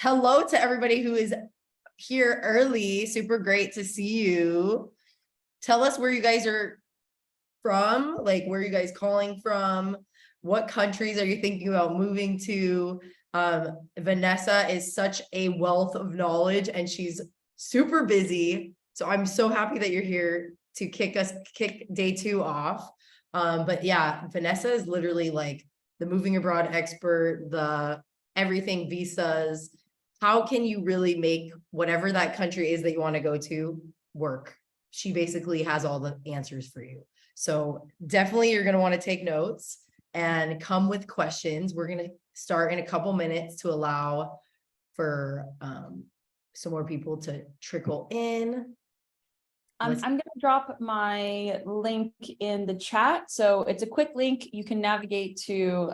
hello to everybody who is here early. Super great to see you. Tell us where you guys are from, like where are you guys calling from? What countries are you thinking about moving to? Vanessa is such a wealth of knowledge and she's super busy. So I'm so happy that you're here to kick day 2 off. But yeah, Vanessa is literally like the moving abroad expert, the everything visas. How can you really make whatever that country is that you want to go to work? She basically has all the answers for you. So definitely you're going to want to take notes and come with questions. We're going to start in a couple minutes to allow for some more people to trickle in. I'm going to drop my link in the chat. So it's a quick link. You can navigate to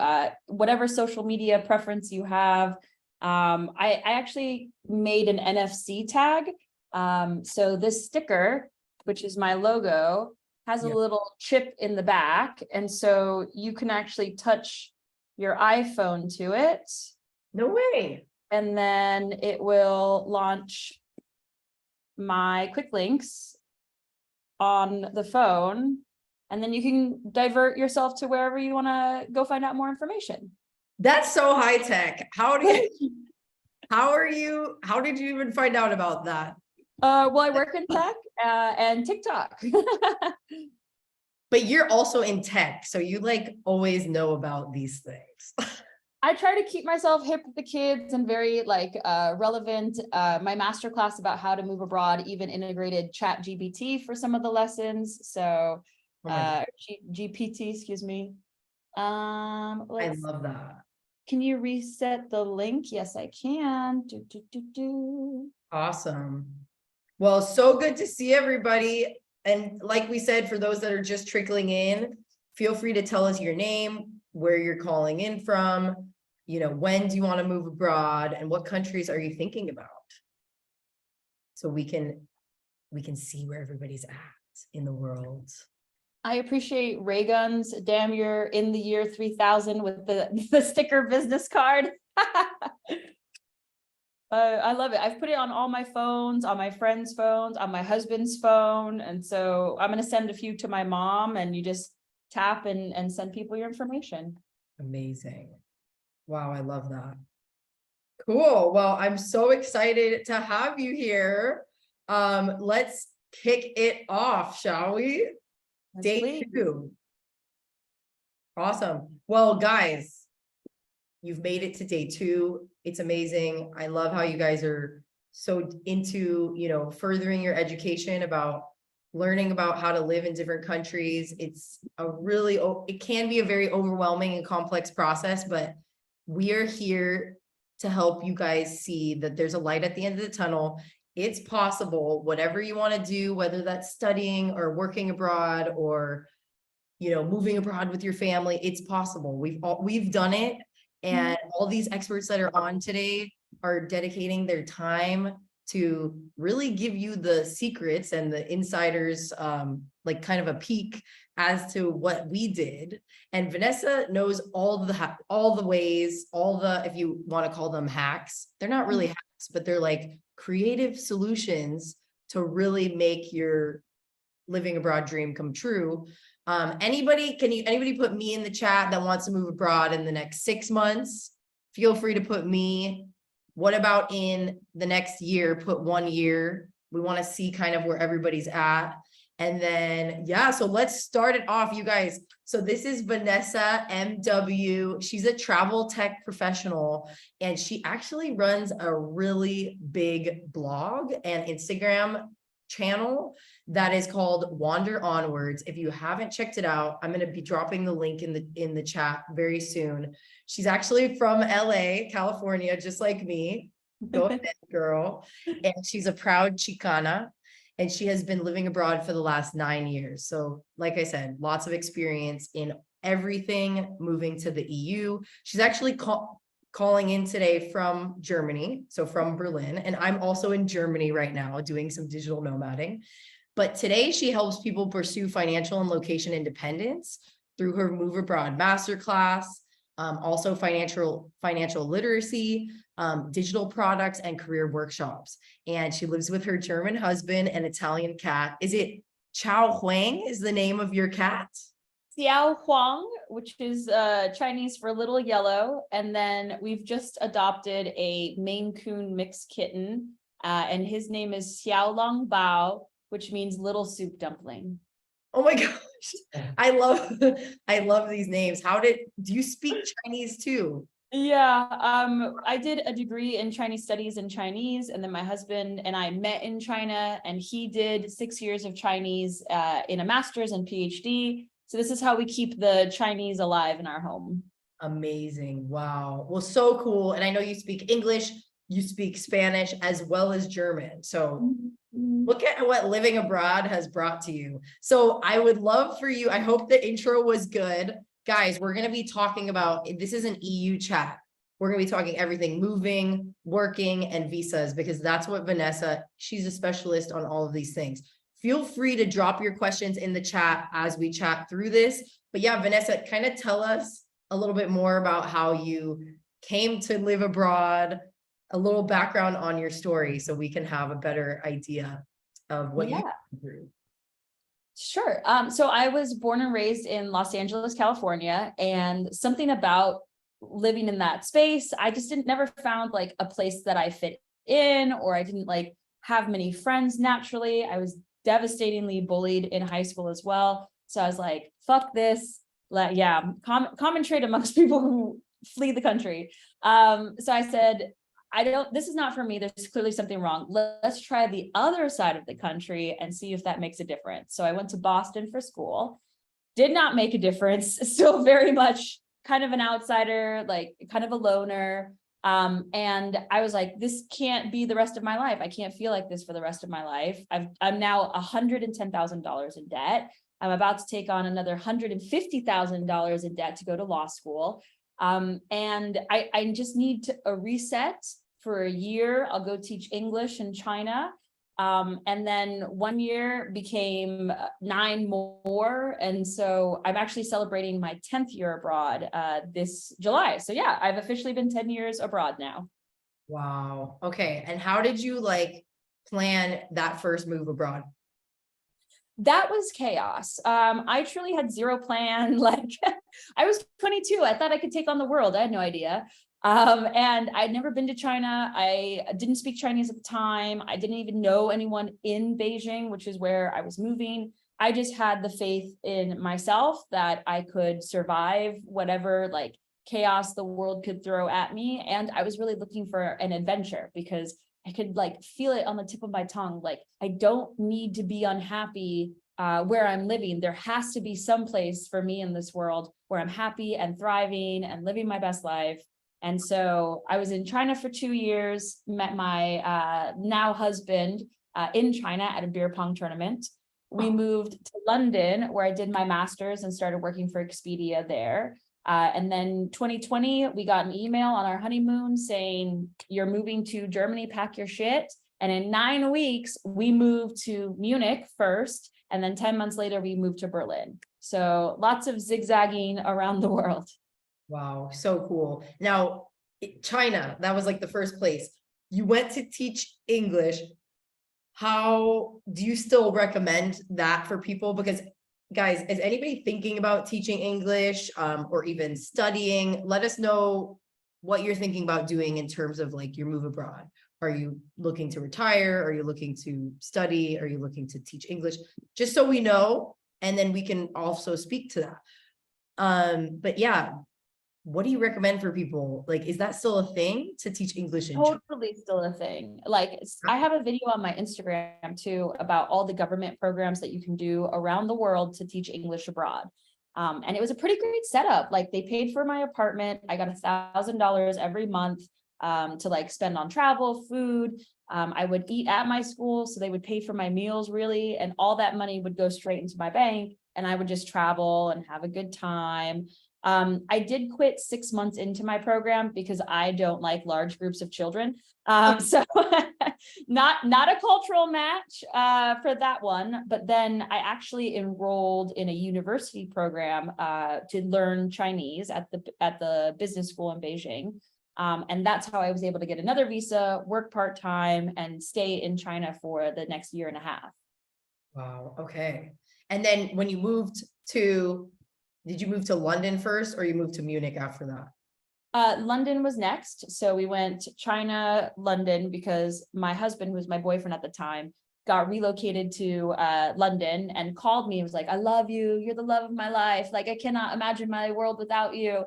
whatever social media preference you have. I actually made an NFC tag. So this sticker, which is my logo, has a little chip in the back. And so you can actually touch your iPhone to it. No way. And then it will launch my quick links on the phone. And then you can divert yourself to wherever you want to go find out more information. That's so high tech. How did you even find out about that? Well, I work in tech and TikTok. But you're also in tech, so you like always know about these things. I try to keep myself hip with the kids and very like relevant. My masterclass about how to move abroad even integrated ChatGPT for some of the lessons. So GPT, excuse me. I love that. Can you reset the link? Yes, I can. Awesome. Well, so good to see everybody. And like we said, for those that are just trickling in, feel free to tell us your name, where you're calling in from, you know, when do you want to move abroad and what countries are you thinking about? So we can see where everybody's at in the world. I appreciate Ray Guns. Damn, you're in the year 3000 with the sticker business card. I love it. I've put it on all my phones, on my friends' phones, on my husband's phone. And so I'm going to send a few to my mom and you just tap and send people your information. Amazing. Wow, I love that. Cool. Well, I'm so excited to have you here. Let's kick it off, shall we? Day 2. Awesome. Well, guys, you've made it to day 2. It's amazing. I love how you guys are so into, you know, furthering your education about learning about how to live in different countries. It's it can be a very overwhelming and complex process, but we are here to help you guys see that there's a light at the end of the tunnel. It's possible, whatever you want to do, whether that's studying or working abroad or, you know, moving abroad with your family, it's possible. We've done it. And all these experts that are on today are dedicating their time to really give you the secrets and the insiders, like kind of a peek as to what we did. And Vanessa knows all the ways, if you want to call them hacks, they're not really hacks, but they're like creative solutions to really make your living abroad dream come true. Anybody put me in the chat that wants to move abroad in the next 6 months? Feel free to put me. What about in the next year? Put 1 year. We want to see kind of where everybody's at. And then, yeah, so let's start it off, you guys. So this is Vanessa M.W. She's a travel tech professional, and she actually runs a really big blog and Instagram channel that is called Wander Onwards. If you haven't checked it out, I'm going to be dropping the link in the chat very soon. She's actually from LA, California, just like me. Go ahead, girl. And she's a proud Chicana, and she has been living abroad for the last 9 years. So like I said, lots of experience in everything, moving to the EU. She's actually calling in today from Germany, so from Berlin, and I'm also in Germany right now doing some digital nomading. But today she helps people pursue financial and location independence through her Move Abroad Masterclass, also financial literacy, digital products and career workshops. And she lives with her German husband and Italian cat. Is it Xiao Huang is the name of your cat? Xiao Huang, which is Chinese for little yellow. And then we've just adopted a Maine Coon mixed kitten, and his name is Xiao Long Bao, which means little soup dumpling. Oh my gosh. I love these names. Do you speak Chinese too? Yeah, I did a degree in Chinese studies and Chinese, and then my husband and I met in China, and he did 6 years of Chinese in a master's and PhD. So this is how we keep the Chinese alive in our home. Amazing. Wow. Well, so cool. And I know you speak English, you speak Spanish as well as German. So look at what living abroad has brought to you. So I would love for you, I hope the intro was good. Guys, we're going to be talking about, this is an EU chat. We're going to be talking everything, moving, working, and visas, because that's what Vanessa, she's a specialist on all of these things. Feel free to drop your questions in the chat as we chat through this. But yeah, Vanessa, kind of tell us a little bit more about how you came to live abroad, a little background on your story so we can have a better idea of what you went through. Sure. So I was born and raised in Los Angeles, California, and something about living in that space, I just never found like a place that I fit in, or I didn't like have many friends naturally. I was devastatingly bullied in high school as well. So I was like, fuck this. Common trait amongst people who flee the country. So I said, this is not for me. There's clearly something wrong. Let's try the other side of the country and see if that makes a difference. So I went to Boston for school, did not make a difference. Still very much kind of an outsider, like kind of a loner. And I was like, this can't be the rest of my life. I can't feel like this for the rest of my life. I'm now $110,000 in debt. I'm about to take on another $150,000 in debt to go to law school. And I just need a reset for a year. I'll go teach English in China. And then 1 year became 9 more. And so I'm actually celebrating my 10th year abroad this July. So yeah, I've officially been 10 years abroad now. Wow. Okay. And how did you like plan that first move abroad? That was chaos. I truly had zero plan. Like I was 22. I thought I could take on the world. I had no idea. And I'd never been to China. I didn't speak Chinese at the time. I didn't even know anyone in Beijing, which is where I was moving. I just had the faith in myself that I could survive whatever like chaos the world could throw at me. And I was really looking for an adventure because I could like feel it on the tip of my tongue. Like I don't need to be unhappy where I'm living. There has to be some place for me in this world where I'm happy and thriving and living my best life. And so I was in China for 2 years, met my now husband in China at a beer pong tournament. We moved to London where I did my master's and started working for Expedia there. And then 2020, we got an email on our honeymoon saying, you're moving to Germany, pack your shit. And in 9 weeks, we moved to Munich first. And then 10 months later, we moved to Berlin. So lots of zigzagging around the world. Wow, so cool. Now, China, that was like the first place. You went to teach English. How do you still recommend that for people? Because guys, is anybody thinking about teaching English or even studying? Let us know what you're thinking about doing in terms of like your move abroad. Are you looking to retire? Are you looking to study? Are you looking to teach English? Just so we know, and then we can also speak to that. But yeah, what do you recommend for people? Like, is that still a thing to teach English in China? Totally still a thing. Like I have a video on my Instagram too about all the government programs that you can do around the world to teach English abroad. And it was a pretty great setup. Like they paid for my apartment. I got $1,000 every month to like spend on travel, food. I would eat at my school, so they would pay for my meals really, and all that money would go straight into my bank, and I would just travel and have a good time. I did quit 6 months into my program because I don't like large groups of children. So not a cultural match for that one. But then I actually enrolled in a university program to learn Chinese at the business school in Beijing. And that's how I was able to get another visa, work part-time, and stay in China for the next year and a half. Wow. Okay. And then when you moved to, did you move to London first or you moved to Munich after that? London was next. So we went China, London, because my husband, who was my boyfriend at the time, got relocated to London and called me. He was like, I love you. You're the love of my life. Like, I cannot imagine my world without you.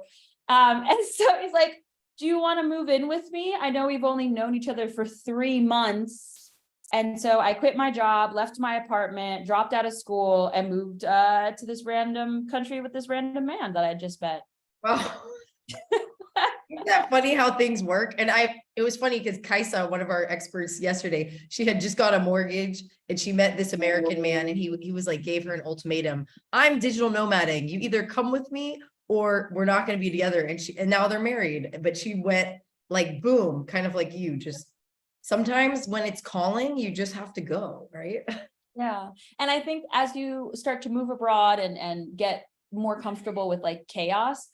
And so he's like, do you want to move in with me? I know we've only known each other for 3 months. And so I quit my job, left my apartment, dropped out of school, and moved to this random country with this random man that I just met. Wow. Isn't that funny how things work? And it was funny because Kaisa, one of our experts yesterday, she had just got a mortgage and she met this American man and he was like, gave her an ultimatum. I'm digital nomading. You either come with me or we're not going to be together. And now they're married, but she went like, boom, kind of like you, just sometimes when it's calling, you just have to go, right? Yeah. And I think as you start to move abroad and get more comfortable with like chaos,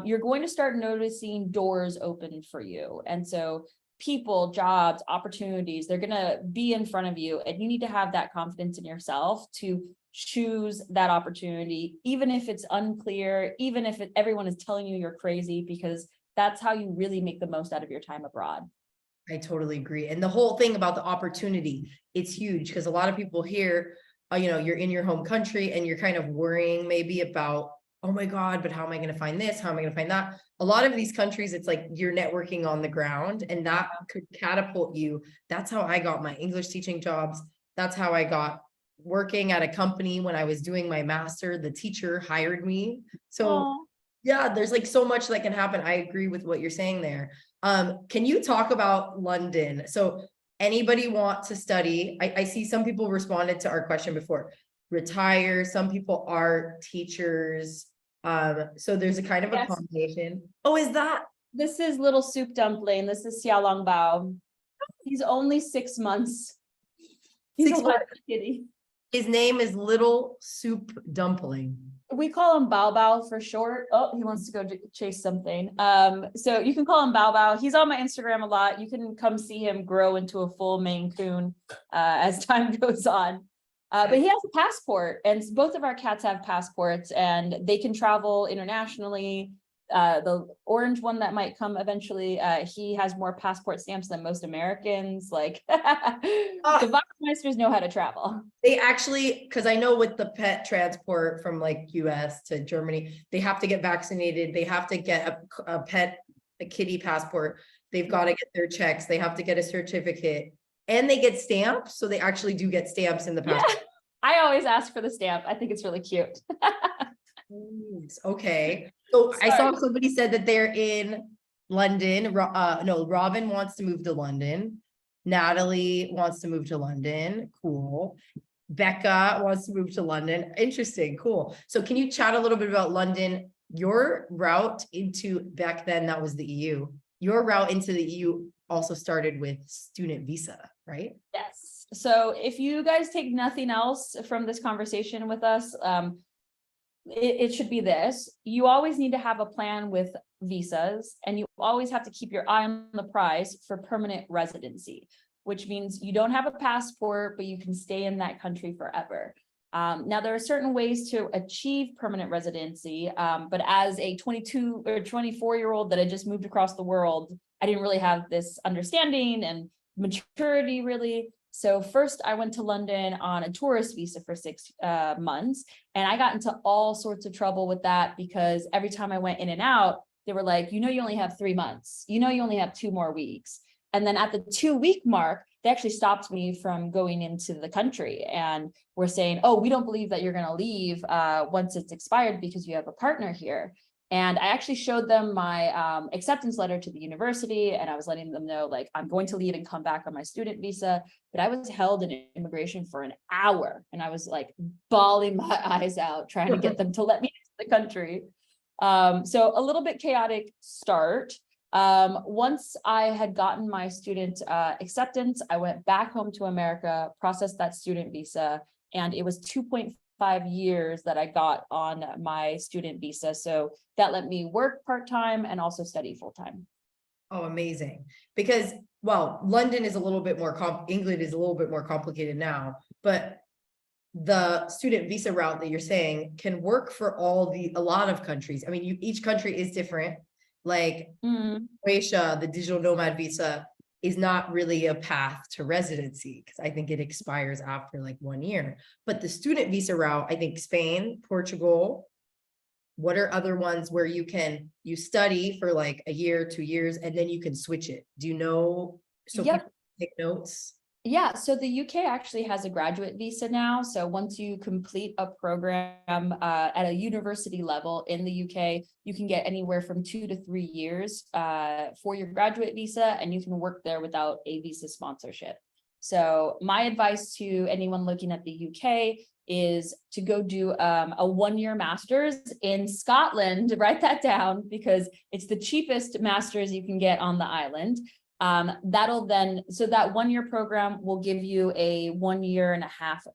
you're going to start noticing doors open for you. And so people, jobs, opportunities, they're going to be in front of you. And you need to have that confidence in yourself to choose that opportunity, even if it's unclear, even if everyone is telling you you're crazy, because that's how you really make the most out of your time abroad. I totally agree. And the whole thing about the opportunity, it's huge because a lot of people here, you're in your home country and you're kind of worrying maybe about, oh my God, but how am I going to find this? How am I going to find that? A lot of these countries, it's like you're networking on the ground and that could catapult you. That's how I got my English teaching jobs. That's how I got working at a company when I was doing my master. The teacher hired me. So Aww. yeah, there's like so much that can happen. I agree with what you're saying there. Can you talk about London? So anybody want to study? I see some people responded to our question before. Retire, some people are teachers. So there's a kind of a combination. Oh, is that? This is little soup dumpling. This is Xiao Huang. He's only 6 months. He's a little kitty. His name is Little Soup Dumpling. We call him Bao Bao for short. Oh, he wants to go chase something. So you can call him Bao Bao. He's on my Instagram a lot. You can come see him grow into a full Maine Coon as time goes on. But he has a passport, and both of our cats have passports, and they can travel internationally. The orange one that might come eventually, he has more passport stamps than most Americans. Like the Weissmeisters know how to travel. They actually, because I know with the pet transport from like US to Germany, they have to get vaccinated. They have to get a kitty passport. They've got to get their checks. They have to get a certificate. And they get stamps. So they actually do get stamps in the passport. Yeah. I always ask for the stamp. I think it's really cute. Okay. So I saw somebody said that they're in London. No, Robin wants to move to London. Natalie wants to move to London. Cool. Becca wants to move to London. Interesting. Cool. So can you chat a little bit about London? Your route into, back then that was the EU. Your route into the EU also started with student visa, right? Yes. So if you guys take nothing else from this conversation with us, it should be this. You always need to have a plan with visas, and you always have to keep your eye on the prize for permanent residency, which means you don't have a passport, but you can stay in that country forever. Now, there are certain ways to achieve permanent residency, but as a 22 or 24-year-old that had just moved across the world, I didn't really have this understanding and maturity, really. So first I went to London on a tourist visa for 6 months, and I got into all sorts of trouble with that because every time I went in and out, they were like, you only have 3 months. You only have 2 more weeks. And then at the 2-week mark, they actually stopped me from going into the country and were saying, oh, we don't believe that you're going to leave once it's expired because you have a partner here. And I actually showed them my acceptance letter to the university, and I was letting them know, like, I'm going to leave and come back on my student visa. But I was held in immigration for an hour, and I was like bawling my eyes out, trying to get them to let me into the country. So a little bit chaotic start. Once I had gotten my student acceptance, I went back home to America, processed that student visa, and it was 2.5 years that I got on my student visa. So that let me work part-time and also study full-time. Oh, amazing. Because, well, London is a little bit more England is a little bit more complicated now, but the student visa route that you're saying can work for a lot of countries. I mean, each country is different. Like Croatia, the digital nomad visa is not really a path to residency because I think it expires after like 1 year. But the student visa route, I think Spain, Portugal, what are other ones where you study for like a year, 2 years, and then you can switch it? Do you know? So Yep. people take notes. Yeah, so the UK actually has a graduate visa now. So once you complete a program at a university level in the UK, you can get anywhere from 2 to 3 years for your graduate visa, and you can work there without a visa sponsorship. So my advice to anyone looking at the UK is to go do a 1-year master's in Scotland. Write that down because it's the cheapest master's you can get on the island. So that 1-year program will give you a 1.5 year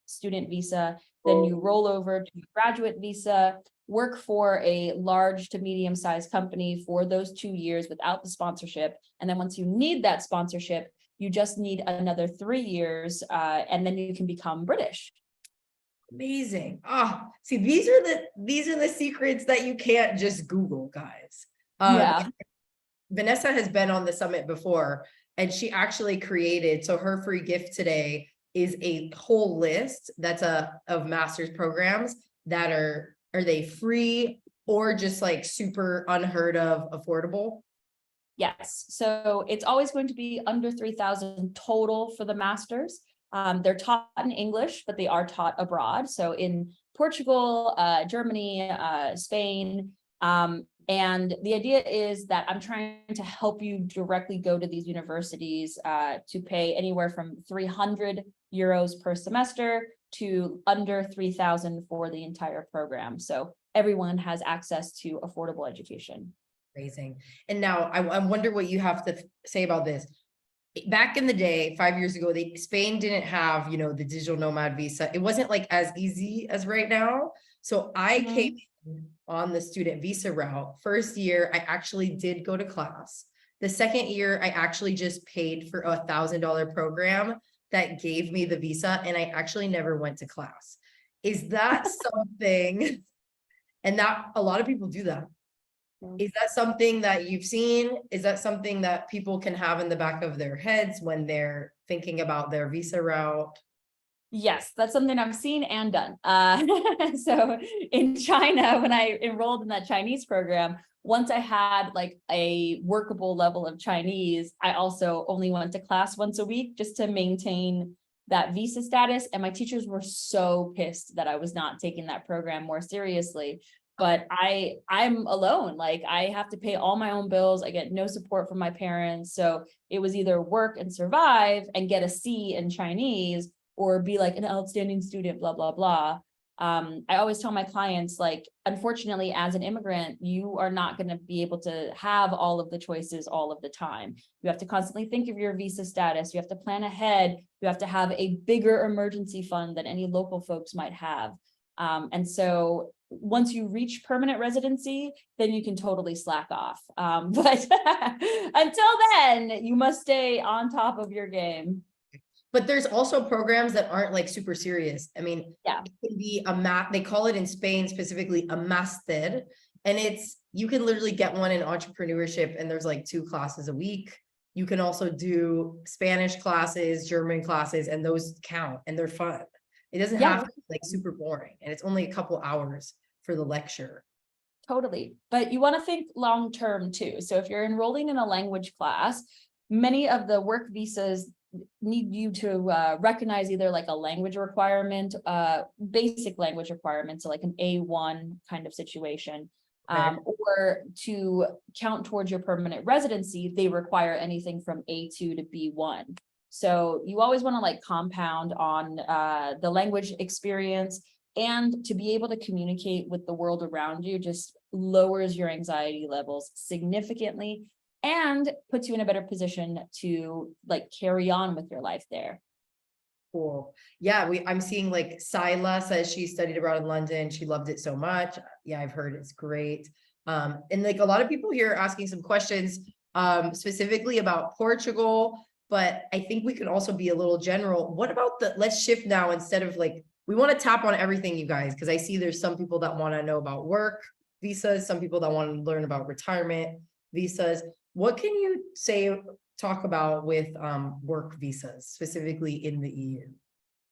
student visa. Then you roll over to graduate visa, work for a large to medium sized company for those 2 years without the sponsorship. And then once you need that sponsorship, you just need another 3 years, and then you can become British. Amazing. Oh, see, these are the secrets that you can't just Google, guys. Yeah. Vanessa has been on the summit before, and she actually created, so her free gift today is a whole list of master's programs that are they free or just like super unheard of affordable? Yes, so it's always going to be under 3,000 total for the masters. They're taught in English, but they are taught abroad. So in Portugal, Germany, Spain, and the idea is that I'm trying to help you directly go to these universities to pay anywhere from 300 euros per semester to under 3,000 for the entire program. So everyone has access to affordable education. Amazing. And now I wonder what you have to say about this. Back in the day, 5 years ago, Spain didn't have, the digital nomad visa. It wasn't like as easy as right now. So I came on the student visa route. First year, I actually did go to class. The second year, I actually just paid for a $1,000 program that gave me the visa, and I actually never went to class. Is that something? And that a lot of people do that. Is that something that you've seen? Is that something that people can have in the back of their heads when they're thinking about their visa route? Yes, that's something I've seen and done. So in China, when I enrolled in that Chinese program, once I had like a workable level of Chinese, I also only went to class once a week just to maintain that visa status. And my teachers were so pissed that I was not taking that program more seriously. But I'm alone. Like I have to pay all my own bills. I get no support from my parents. So it was either work and survive and get a C in Chinese, or be like an outstanding student, blah, blah, blah. I always tell my clients, like, unfortunately, as an immigrant, you are not going to be able to have all of the choices all of the time. You have to constantly think of your visa status. You have to plan ahead. You have to have a bigger emergency fund than any local folks might have. And so once you reach permanent residency, then you can totally slack off. But until then, you must stay on top of your game. But there's also programs that aren't like super serious. I mean, yeah, it can be they call it in Spain specifically a máster, and you can literally get one in entrepreneurship, and there's like 2 classes a week. You can also do Spanish classes, German classes, and those count and they're fun. It doesn't have to be like super boring, and it's only a couple hours for the lecture. Totally. But you want to think long term too. So if you're enrolling in a language class, many of the work visas need you to recognize either like a language requirement, basic language requirement, so like an A1 kind of situation, or to count towards your permanent residency, they require anything from A2 to B1. So you always want to like compound on the language experience, and to be able to communicate with the world around you just lowers your anxiety levels significantly and puts you in a better position to like carry on with your life there. Cool. Yeah, I'm seeing like Sila says she studied abroad in London. She loved it so much. Yeah, I've heard it's great. And like a lot of people here are asking some questions. specifically about Portugal, but I think we could also be a little general. What about let's shift now instead of like, we want to tap on everything, you guys, because I see there's some people that want to know about work visas, some people that want to learn about retirement visas. What can you talk about with work visas, specifically in the EU?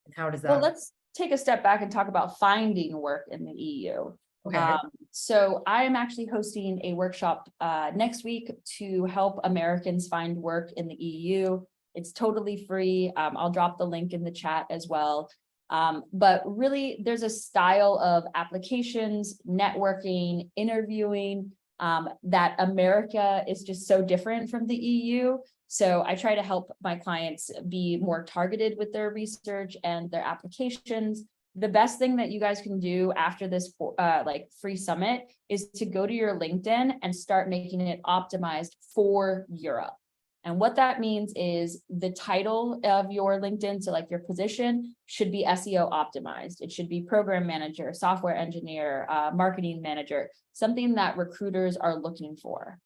And how does that? Well, let's take a step back and talk about finding work in the EU. Okay. So I am actually hosting a workshop next week to help Americans find work in the EU. It's totally free. I'll drop the link in the chat as well. But really, there's a style of applications, networking, interviewing that America is just so different from the EU. So I try to help my clients be more targeted with their research and their applications. The best thing that you guys can do after this like free summit is to go to your LinkedIn and start making it optimized for Europe. And what that means is the title of your LinkedIn, so like your position, should be SEO optimized. It should be program manager, software engineer, marketing manager, something that recruiters are looking for.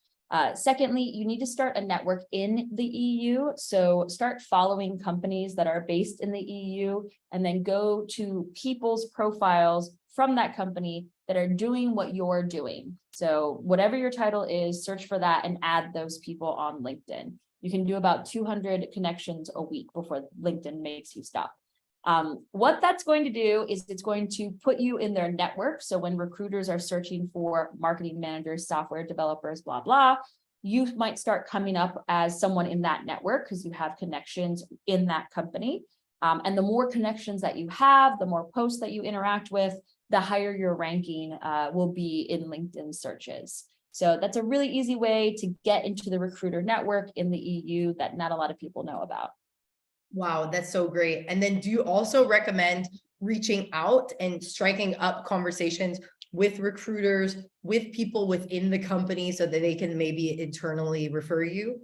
Secondly, you need to start a network in the EU. So start following companies that are based in the EU and then go to people's profiles from that company that are doing what you're doing. So whatever your title is, search for that and add those people on LinkedIn. You can do about 200 connections a week before LinkedIn makes you stop. What that's going to do is it's going to put you in their network. So when recruiters are searching for marketing managers, software developers, blah, blah, you might start coming up as someone in that network because you have connections in that company. And the more connections that you have, the more posts that you interact with, the higher your ranking will be in LinkedIn searches. So that's a really easy way to get into the recruiter network in the EU that not a lot of people know about. Wow, that's so great. And then do you also recommend reaching out and striking up conversations with recruiters, with people within the company so that they can maybe internally refer you?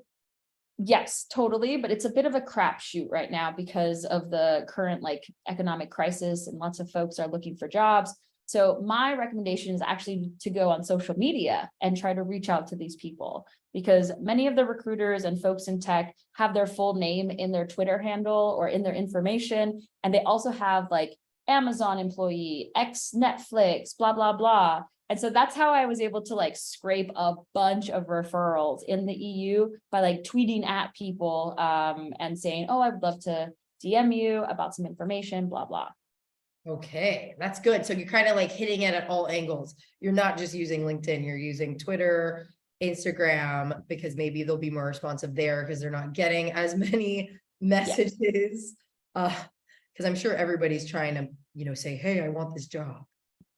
Yes, totally. But it's a bit of a crapshoot right now because of the current like economic crisis and lots of folks are looking for jobs. So my recommendation is actually to go on social media and try to reach out to these people because many of the recruiters and folks in tech have their full name in their Twitter handle or in their information. And they also have like Amazon employee, ex Netflix, blah, blah, blah. And so that's how I was able to like scrape a bunch of referrals in the EU by like tweeting at people and saying, oh, I'd love to DM you about some information, blah, blah. Okay, that's good. So you're kind of like hitting it at all angles. You're not just using LinkedIn, you're using Twitter, Instagram, because maybe they'll be more responsive there because they're not getting as many messages. Because I'm sure everybody's trying to, say, hey, I want this job.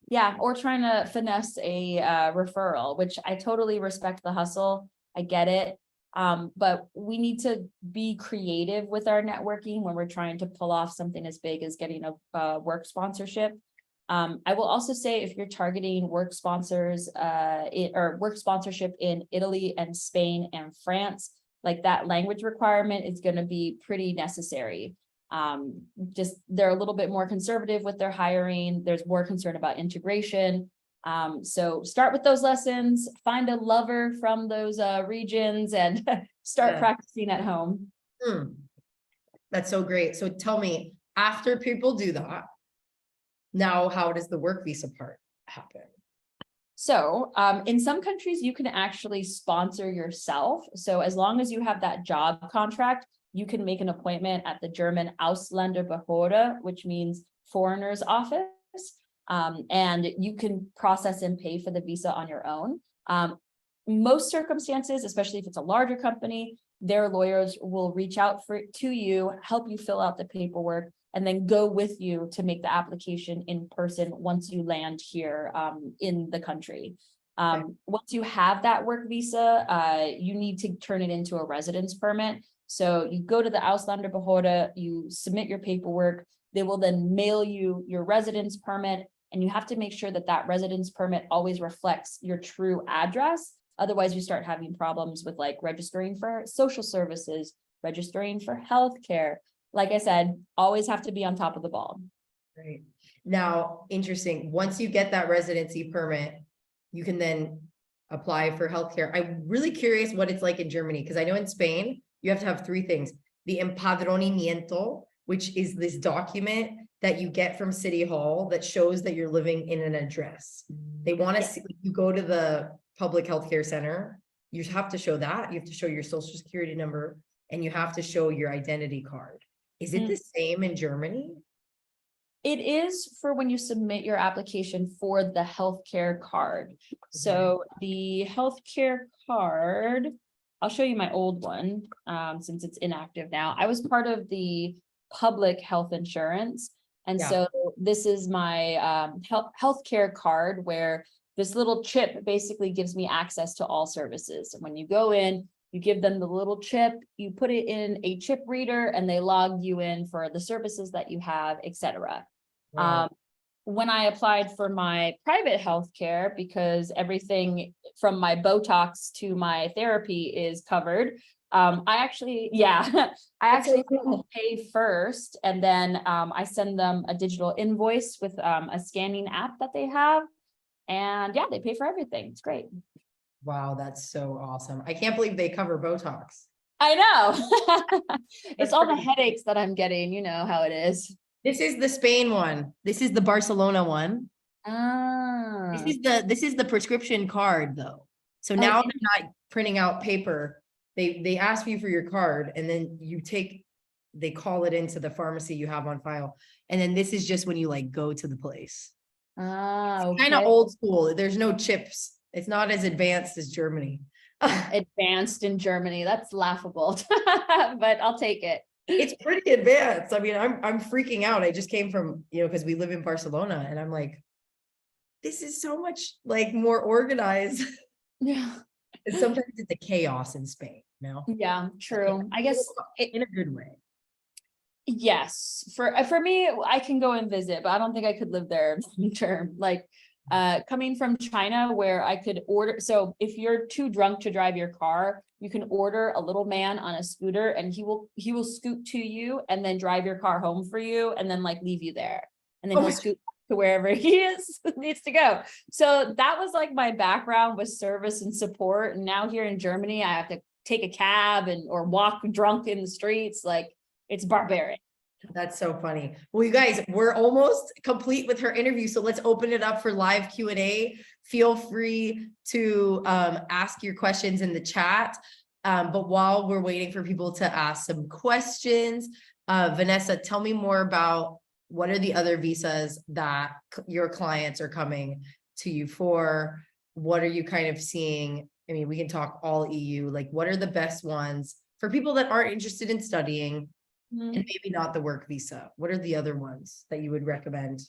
Yeah, or trying to finesse a referral, which I totally respect the hustle. I get it. But we need to be creative with our networking when we're trying to pull off something as big as getting a work sponsorship. I will also say if you're targeting work sponsors or work sponsorship in Italy and Spain and France, like that language requirement is going to be pretty necessary. Just they're a little bit more conservative with their hiring. There's more concern about integration. So start with those lessons, find a lover from those regions and start practicing at home. That's so great. So tell me, after people do that, now how does the work visa part happen? So in some countries, you can actually sponsor yourself. So as long as you have that job contract, you can make an appointment at the German Ausländerbehörde, which means foreigner's office. And you can process and pay for the visa on your own. Most circumstances, especially if it's a larger company, their lawyers will reach out to you, help you fill out the paperwork, and then go with you to make the application in person once you land here in the country. Once you have that work visa, you need to turn it into a residence permit. So you go to the Ausländerbehörde, you submit your paperwork, they will then mail you your residence permit, and you have to make sure that that residence permit always reflects your true address. Otherwise, you start having problems with like registering for social services, registering for healthcare. Like I said, always have to be on top of the ball. Right. Now, interesting. Once you get that residency permit, you can then apply for healthcare. I'm really curious what it's like in Germany, because I know in Spain, you have to have three things. The empadronamiento, which is this document that you get from City Hall that shows that you're living in an address. They want to see, you go to the public healthcare center, you have to show that, you have to show your social security number, and you have to show your identity card. Is it the same in Germany? It is for when you submit your application for the healthcare card. So the healthcare card, I'll show you my old one, since it's inactive now. I was part of the public health insurance. And so this is my healthcare card, where this little chip basically gives me access to all services. And when you go in, you give them the little chip, you put it in a chip reader, and they log you in for the services that you have, etc. Wow. When I applied for my private healthcare, because everything from my Botox to my therapy is covered, I actually pay first, and then I send them a digital invoice with a scanning app that they have, and they pay for everything. It's great. Wow, that's so awesome. I can't believe they cover Botox. I know. It's all the headaches that I'm getting, you know how it is. This is the Spain one. This is the Barcelona one. This is the prescription card though. So now they're not printing out paper. They ask you for your card, and then they call it into the pharmacy you have on file. And then this is just when you like go to the place. Kind of old school. There's no chips. It's not as advanced as Germany. Advanced in Germany. That's laughable, but I'll take it. It's pretty advanced. I mean, I'm freaking out. I just came from, because we live in Barcelona, and I'm like, this is so much like more organized. Yeah. And sometimes it's a chaos in Spain, Yeah, true. I guess in a good way. Yes. For me, I can go and visit, but I don't think I could live there long term. Like coming from China, where I could order. So if you're too drunk to drive your car, you can order a little man on a scooter, and he will scoot to you and then drive your car home for you, and then like leave you there. And then he'll scoot to wherever he needs to go. So that was like my background with service and support. And now here in Germany, I have to take a cab or walk drunk in the streets. Like, it's barbaric. That's so funny. Well, you guys, we're almost complete with her interview. So let's open it up for live Q&A. Feel free to ask your questions in the chat. But while we're waiting for people to ask some questions, Vanessa, tell me more about what are the other visas that your clients are coming to you for? What are you kind of seeing? I mean, we can talk all EU, like what are the best ones for people that aren't interested in studying? And maybe not the work visa. What are the other ones that you would recommend?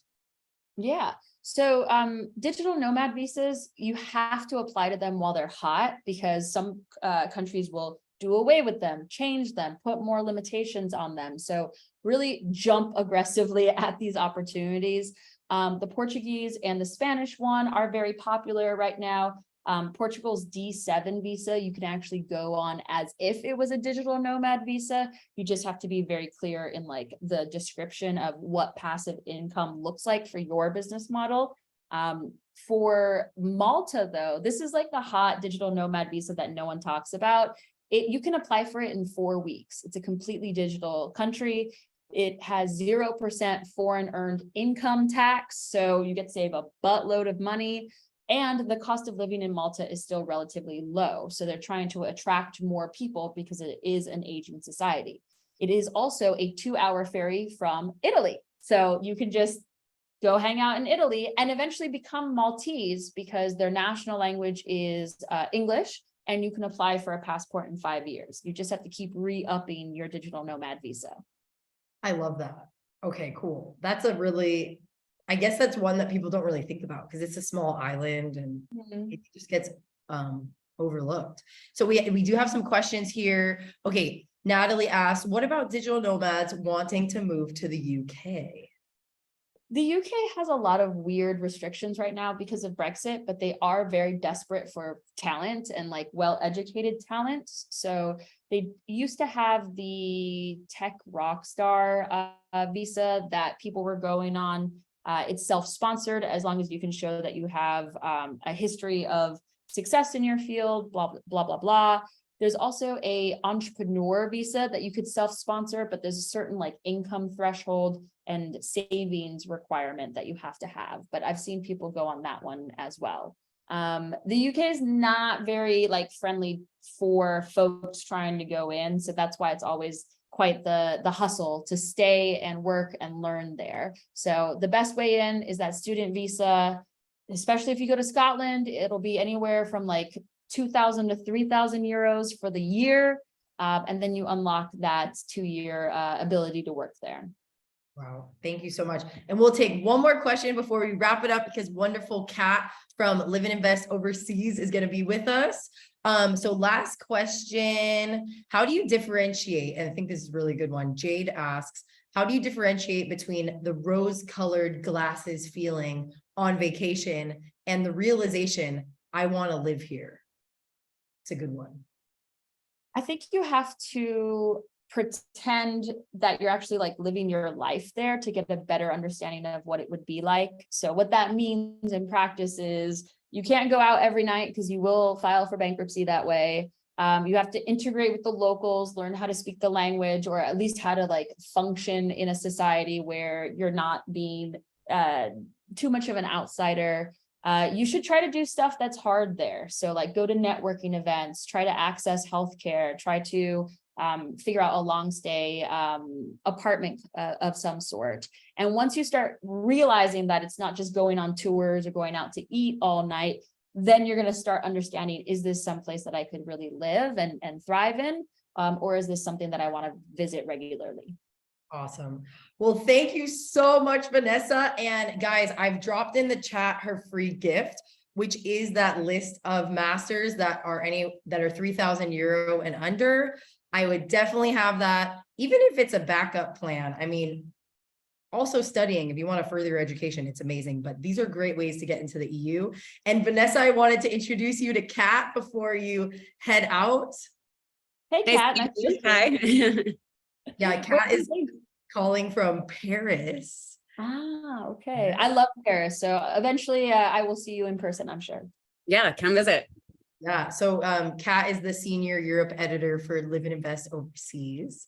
Yeah. So digital nomad visas, you have to apply to them while they're hot, because some countries will do away with them, change them, put more limitations on them. So really jump aggressively at these opportunities. The Portuguese and the Spanish one are very popular right now. Portugal's D7 visa, you can actually go on as if it was a digital nomad visa. You just have to be very clear in like the description of what passive income looks like for your business model. For Malta, though, this is like the hot digital nomad visa that no one talks about. You can apply for it in 4 weeks. It's a completely digital country. It has 0% foreign earned income tax, so you get to save a buttload of money. And the cost of living in Malta is still relatively low. So they're trying to attract more people because it is an aging society. It is also a 2-hour ferry from Italy. So you can just go hang out in Italy and eventually become Maltese, because their national language is English, and you can apply for a passport in 5 years. You just have to keep re-upping your digital nomad visa. I love that. Okay, cool. That's a really, I guess that's one that people don't really think about because it's a small island and it just gets overlooked. So we do have some questions here. Okay, Natalie asked, what about digital nomads wanting to move to the UK? The UK has a lot of weird restrictions right now because of Brexit, but they are very desperate for talent and like well-educated talent. So they used to have the tech rock star visa that people were going on. It's self-sponsored as long as you can show that you have a history of success in your field, blah, blah, blah, blah. There's also a entrepreneur visa that you could self-sponsor, but there's a certain like income threshold and savings requirement that you have to have. But I've seen people go on that one as well. The UK is not very like friendly for folks trying to go in. So that's why it's always quite the hustle to stay and work and learn there. So the best way in is that student visa, especially if you go to Scotland. It'll be anywhere from like 2,000 to 3,000 euros for the year. And then you unlock that 2-year ability to work there. Wow, thank you so much. And we'll take one more question before we wrap it up, because wonderful Kat from Live and Invest Overseas is going to be with us. So last question, how do you differentiate? And I think this is a really good one. Jade asks, how do you differentiate between the rose-colored glasses feeling on vacation and the realization, I want to live here? It's a good one. I think you have to pretend that you're actually like living your life there to get a better understanding of what it would be like. So what that means in practice is you can't go out every night because you will file for bankruptcy that way. You have to integrate with the locals, learn how to speak the language, or at least how to like function in a society where you're not being too much of an outsider. You should try to do stuff that's hard there. So like go to networking events, try to access healthcare, try to figure out a long stay apartment of some sort. And once you start realizing that it's not just going on tours or going out to eat all night, then you're going to start understanding, is this someplace that I could really live and thrive in? Or is this something that I want to visit regularly? Awesome. Well, thank you so much, Vanessa. And guys, I've dropped in the chat her free gift, which is that list of masters that are 3,000 euro and under. I would definitely have that, even if it's a backup plan. I mean, also studying, if you want to further your education, it's amazing, but these are great ways to get into the EU. And Vanessa, I wanted to introduce you to Kat before you head out. Hey, Kat. Hi. Yeah, Kat is calling from Paris. Ah, okay. I love Paris. So eventually I will see you in person, I'm sure. Yeah, come visit. Yeah, so Kat is the senior Europe editor for Live and Invest Overseas.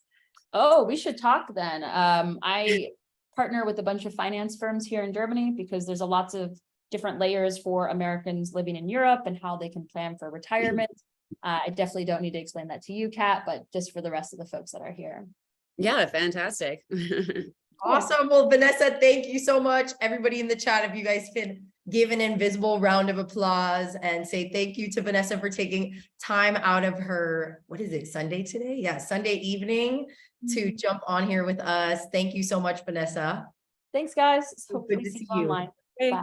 Oh, we should talk then. I partner with a bunch of finance firms here in Germany because there's lots of different layers for Americans living in Europe and how they can plan for retirement. I definitely don't need to explain that to you, Kat, but just for the rest of the folks that are here. Yeah, fantastic. Awesome. Well, Vanessa, thank you so much. Everybody in the chat, if you guys can give an invisible round of applause and say thank you to Vanessa for taking time out of her, what is it, Sunday today? Yeah, Sunday evening to jump on here with us. Thank you so much, Vanessa. Thanks, guys. Good to see you. Online. Hey. Bye.